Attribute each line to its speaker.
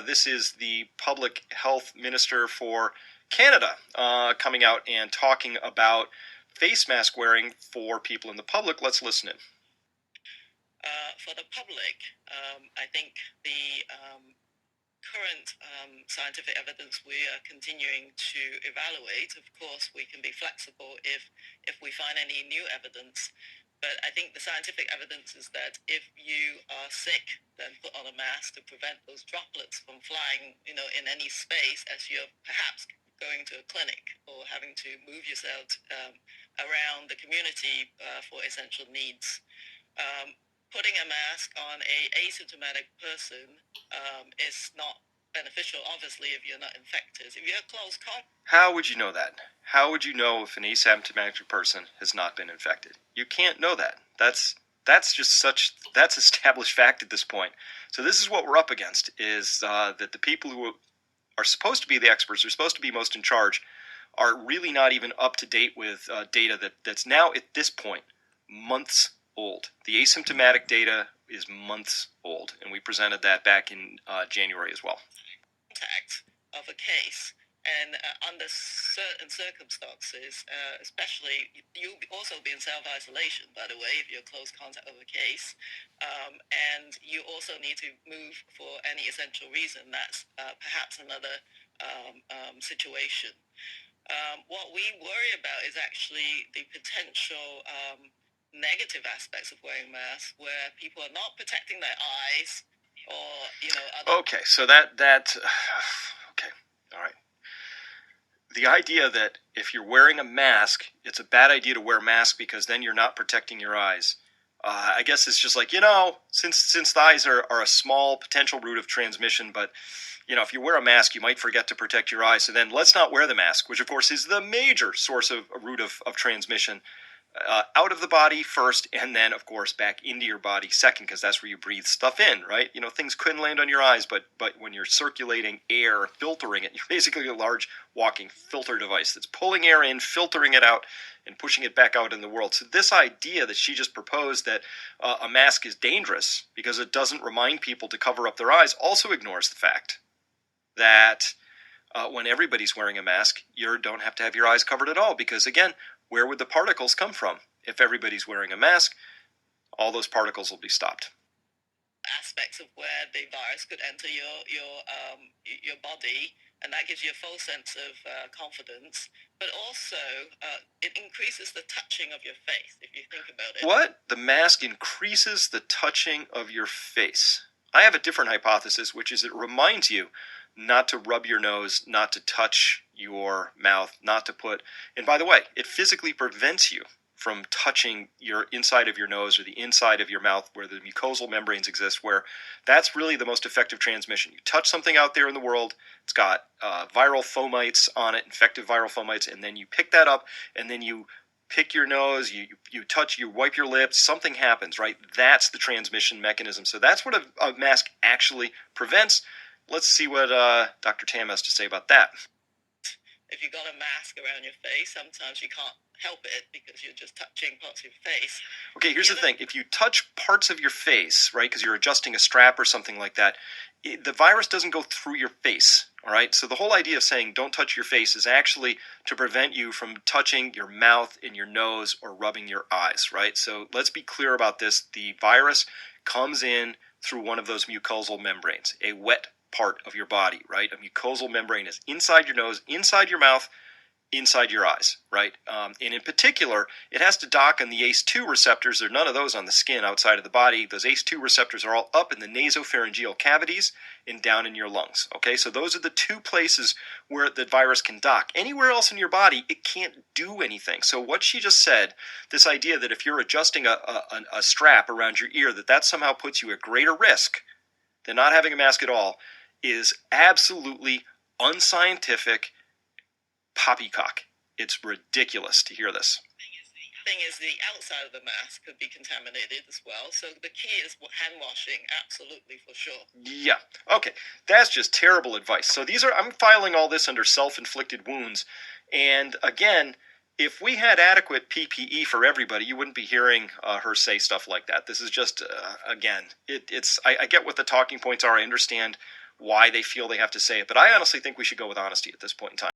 Speaker 1: This is the public health minister for Canada coming out and talking about face mask wearing for people in the public. Let's listen in.
Speaker 2: For the public, I think the current scientific evidence we are continuing to evaluate. Of course, we can be flexible if we find any new evidence. But I think the scientific evidence is that if you are sick, then put on a mask to prevent those droplets from flying, in any space as you're perhaps going to a clinic or having to move yourself around the community for essential needs. Putting a mask on an asymptomatic person is not beneficial, obviously, if you're not infected. If you have close contact.
Speaker 1: How would you know that? How would you know if an asymptomatic person has not been infected? You can't know that. That's established fact at this point. So this is what we're up against, is that the people who are supposed to be the experts, are supposed to be most in charge, are really not even up to date with data that's now at this point months old. The asymptomatic data is months old, and we presented that back in January as well.
Speaker 2: Contact of a case, and under certain circumstances, especially, you'll also be in self-isolation, by the way, if you're close contact of a case, and you also need to move for any essential reason. That's perhaps another situation. What we worry about is actually the potential negative aspects of wearing masks, where people are not protecting their eyes, or other.
Speaker 1: Okay, so okay, all right. The idea that if you're wearing a mask, it's a bad idea to wear a mask because then you're not protecting your eyes. I guess it's just like, since the eyes are a small potential route of transmission, but if you wear a mask, you might forget to protect your eyes. So then let's not wear the mask, which of course is the major source of a route of transmission. Out of the body first, and then, of course, back into your body second, because that's where you breathe stuff in, right? Things couldn't land on your eyes, but when you're circulating air, filtering it, you're basically a large walking filter device that's pulling air in, filtering it out, and pushing it back out in the world. So this idea that she just proposed that a mask is dangerous because it doesn't remind people to cover up their eyes also ignores the fact that when everybody's wearing a mask, you don't have to have your eyes covered at all, because, again, where would the particles come from? If everybody's wearing a mask, all those particles will be stopped.
Speaker 2: Aspects of where the virus could enter your body, and that gives you a full sense of confidence. But also, it increases the touching of your face, if you think about it.
Speaker 1: What? The mask increases the touching of your face. I have a different hypothesis, which is it reminds you not to rub your nose, not to touch your mouth, not to put... And by the way, it physically prevents you from touching your inside of your nose or the inside of your mouth where the mucosal membranes exist, where that's really the most effective transmission. You touch something out there in the world, it's got viral fomites on it, infective viral fomites, and then you pick that up, and then you pick your nose, you touch, you wipe your lips, something happens, right? That's the transmission mechanism. So that's what a mask actually prevents. Let's see what Dr. Tam has to say about that.
Speaker 2: If you've got a mask around your face, sometimes you can't help it because you're just touching parts of your face.
Speaker 1: Okay, here's the thing. If you touch parts of your face, right, because you're adjusting a strap or something like that, the virus doesn't go through your face, all right? So the whole idea of saying don't touch your face is actually to prevent you from touching your mouth and your nose or rubbing your eyes, right? So let's be clear about this. The virus comes in through one of those mucosal membranes, a wet part of your body, right? A mucosal membrane is inside your nose, inside your mouth, inside your eyes, right? And in particular, it has to dock on the ACE2 receptors. There are none of those on the skin outside of the body. Those ACE2 receptors are all up in the nasopharyngeal cavities and down in your lungs, okay? So those are the two places where the virus can dock. Anywhere else in your body, it can't do anything. So what she just said, this idea that if you're adjusting a strap around your ear, that somehow puts you at greater risk than not having a mask at all, is absolutely unscientific poppycock. It's ridiculous to hear this.
Speaker 2: Thing is, the outside of the mask could be contaminated as well. So the key is hand washing, absolutely, for sure.
Speaker 1: Yeah. Okay. That's just terrible advice. So I'm filing all this under self-inflicted wounds. And again, if we had adequate PPE for everybody, you wouldn't be hearing her say stuff like that. This is just, again, I get what the talking points are. I understand why they feel they have to say it. But I honestly think we should go with honesty at this point in time.